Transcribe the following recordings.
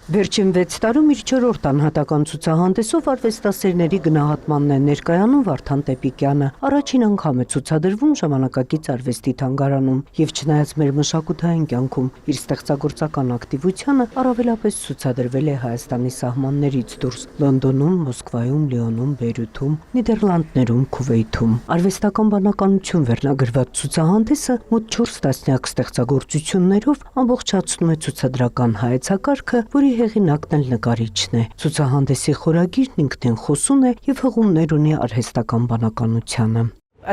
Վերջին 6 տարում իր 4-րդ անհատական ցուցահանդեսով արվեստասերների գնահատմանն է ներկայանում Վարդան Տեպիկյանը։ Առաջին անգամ է ցուցադրվում ժամանակակից արվեստի թանգարանում եւ չնայած մեր մշակութային կյանքում իր ստեղծագործական ակտիվությանը առավելապես ցուցադրվել է Հայաստանի սահմաններից դուրս՝ Լոնդոնում, Մոսկվայում, Լիոնում, Բեյրութում, Նիդերլանդներում, Քուվեյթում։ Արվեստական բանականություն վերնագրված ցուցահանդեսը մոտ 4 տասնյակ ստեղծագործություններով ամբողջացնում է ցուցադրական հայեցակարգը, որի հեղինակն էլ նկարիչն է։ Ցուցահանդեսի խորագիրն ինքնին խոսուն է եւ հղումներ ունի արհեստական բանականությանը։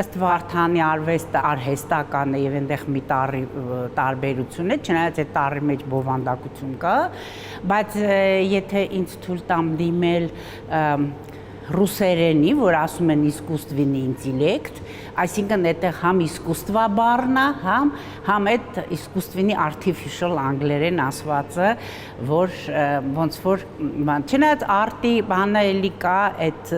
Ըստ Վարդանի արվեստը արհեստական է եւ այնտեղ մի տարբերություն է, չնայած այդ տառի մեջ բովանդակություն կա, բայց եթե ինձ թույլ տամ դիմել ռուսերենի, որ ասում են искусственный ինտելեկտ, այսինքն այդտեղ համ искусство բառն է, համ այդ искусственный artificial անգլերեն ասվածը, որ ոնց որ չնայած արտի բանը էլի կա այդ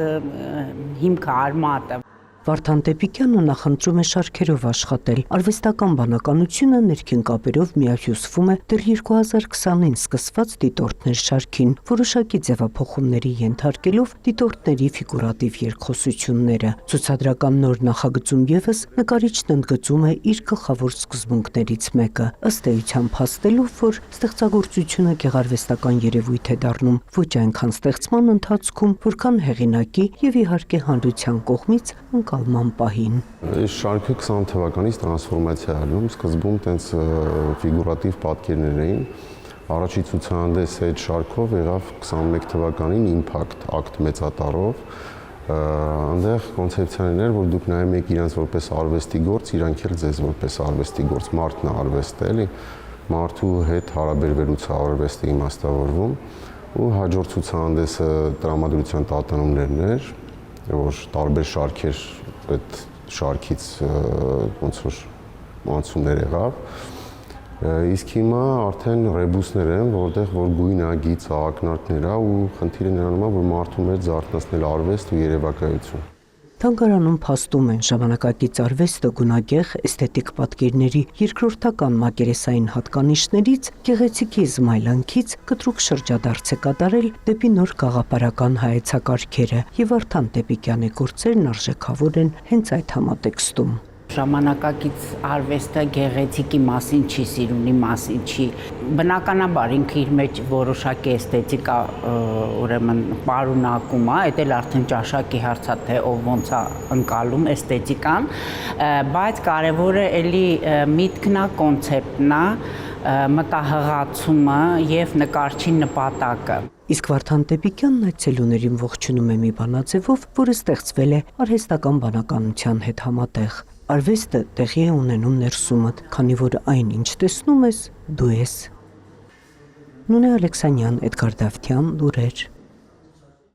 հիմքը արմատը։ Վարդան Տեպիկյանը նախընտրում է շարքերով աշխատել։ Արվեստական բանականությունը ներքին կապերով միահյուսվում է դեռ 2020-ին սկսված դիտորդներ շարքին, որոշակի ձևափոխումների ենթարկելով դիտորդների ֆիգուրատիվ երկխոսությունները։ Ցուցադրական նոր նախագծում ևս նկարիչն ընդգծում է իր գլխավոր սկզբունքներից մեկը, ըստ էության փաստելով, որ ստեղծագործությունը գեղարվեստական երևույթ է դառնում ոչ այնքան ստեղծման ընթացքում, որքան հեղինակի եւ իհարկե հանրության կողմից ալման պահին։ Այս շարքը 20 թվականից տրանսֆորմացիա ալում, սկզբում տենց ֆիգուրատիվ պատկերներ էին։ Առաջի ցուցահանդեսը այդ շարքով եղավ 21 թվականին Impact ակտ մեծատառով։ Այնտեղ կոնցեպցիան էր, որ դուք նայում եք իրենց որպես արվեստի գործ, իրանք էլ ձեզ որպես արվեստի գործ, մարդն է արվեստը, էլի, մարդու հետ հարաբերվելուց արվեստը իմաստավորվում, ու հաջորդ ցուցահանդեսը տրամադրության տատանումներն էր, որ տարբեր շարքեր այդ շարքից ոնց որ անցումներ եղավ, իսկ հիմա արդեն ռեբուսներ են, որտեղ որ գույնը, գիծը, ակնարկներ է ու խնդիրը նրանում է, որ մարդու մեջ զարթնացնել արվեստ ու երևակայություն։ Թանգարանում փաստում են ժամանակակից արվեստը գունագեղ էսթետիկ պատկերների երկրորդական մակերեսային հատկանիշներից գեղեցիկի զմայլանքից կտրուկ շրջադարձ է կատարել դեպի նոր գաղափարական հայեցակարգերը եւ Վարդան Տեպիկյանի գործերն արժեքավոր են հենց այդ համատեքստում։ Ժամանակակից արվեստը գեղեցիկի մասին չի, սիրունի մասին չի։ Բնականաբար ինքը իր մեջ որոշակի էսթետիկա ուրեմն պարունակում է, դա էլ արդեն ճաշակի հարց է, թե ով ոնց է ընկալում էսթետիկան, բայց կարևորը էլի միտքն է, կոնցեպտն է, մտահղացումը եւ նկարչի նպատակը։ Իսկ Վարդան Տեպիկյանն այցելուներին ողջունում է մի բանաձևով, որը ստեղծվել է արհեստական բանականության հետ համատեղ։ Արվեստը տեղի է ունենում ներսումդ, քանի որ այն, ինչ տեսնում ես, դու ես։ Նունե Ալեքսանյան, Էդգար Դավթյան, լուրեր։